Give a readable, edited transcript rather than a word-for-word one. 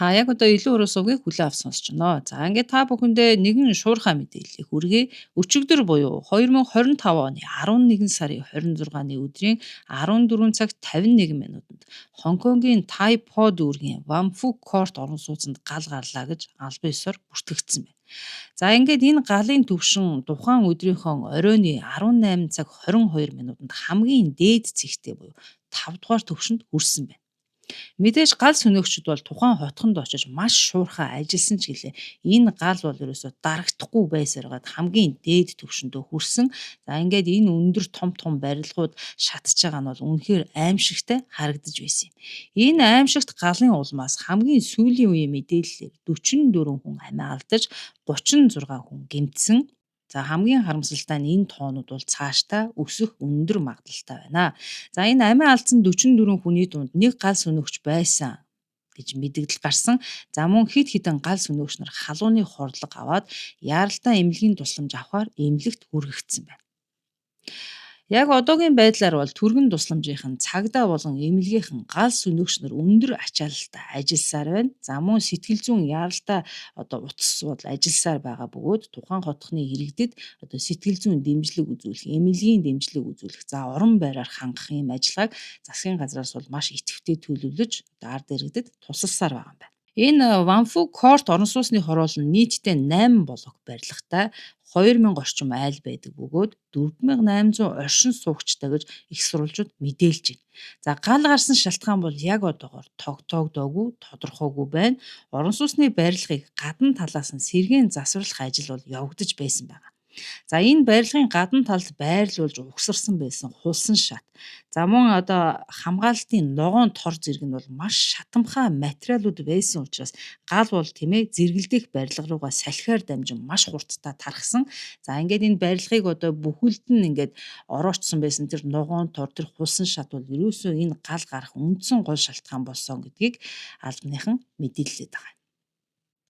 Яг одоо илүү өрөө сувгийг хүлээн авч сонсч байна. За ингээд та бүхэндээ нэгэн шуурхай мэдээллийг хүргэе. Өчигдөр буюу 2025 оны 11 сарын 26-ны өдрийн 14 цагт 51 минутанд Хонконгийн Тайпо дүүргийн Ванфу Корт орон сууцнд гал гарлаа гэж албан ёсоор бүртгэгдсэн байна. За ингээд энэ галын түвшин тухайн өдрийнхөө оройны 18 цаг 22 минутанд хамгийн дээд цэгтээ буюу 5 дугаар түвшинд хүрсэн байна. Мэдээж гал сүнөөгчд бол тухайн хотхонд очиж маш шуурхай ажилласан ч гэлээ энэ гал бол ерөөсө дарагдахгүй байсараад хамгийн дээд түвшиндөө хүрсэн. За ингээд энэ өндөр том том барилгууд шатж байгаа нь бол үнэхээр аимшигтай харагдаж байсан юм. Энэ аимшигт галын улмаас хамгийн сүүлийн үеийн мэдээллээр 44 хүн амиа алдаж 36 хүн гэмтсэн. За хамгийн харамсалтай нь энэ тоонууд бол цаашдаа өсөх өндөр магадлалтай байна. За энэ амиа алдсан 44 хүний дунд нэг гал сүнөгч байсан гэж мэдэгдэл гарсан. За мөн хэд хэдэн гал сүнөгч нар халууны хордлого аваад яаралтай эмнэлгийн тусламж авахар эмнэлэгт хүргэгдсэн байна. Яг одоогийн байдлаар бол түргэн тусламжийнхан цагдаа болон эмнэлгийнхэн гал сүнөгч нар өндөр ачаалалтай ажилласаар байна. За мөн сэтгэл зүйн яаралтай утас бол ажилласаар байгаа бөгөөд тухайн хотхны иргэдэд сэтгэл зүйн дэмжлэг үзүүлэх, эмнэлгийн дэмжлэг үзүүлэх, за орон байраар хангах юм ажиллагааг засгийн газраас бол маш идэвхтэй төлөвлөж ард иргэдэд тусалсаар байгаа юм байна. Энэ Ванфу Корт орон сууцны хороол нь нийтдээ 8 блок барилгатай 2000 орчим айл байдаг бөгөөд 4800 оршин суугчтай гэж их сурвалжууд мэдээлж байна. За гал гарсан шалтгаан бол яг одоогоор тогтоогдоогүй, тодорхойгүй байна. Орон сууцны барилгыг гадна талаас нь сэргээн засварлах ажил бол явагдаж байсан байна. За энэ барилгын гадна талд байрлуулж угсарсан байсан хулсан шат. За мөн хамгаалалтын ногоон тор зэрэг нь бол маш шатамхай материалууд байсан учраас гал бол зэргэлдэх барилга руугаа салхиар дамжин маш хурдтай тархсан. За ингээд энэ барилгыг бүхэлд нь ингээд ороочсон байсан тэр ногоон тор, тэр хулсан шат бол ерөөсөө энэ гал гарах үндсэн гол шалтгаан болсон гэдгийг албаныхан мэдээлэлээд байгаа.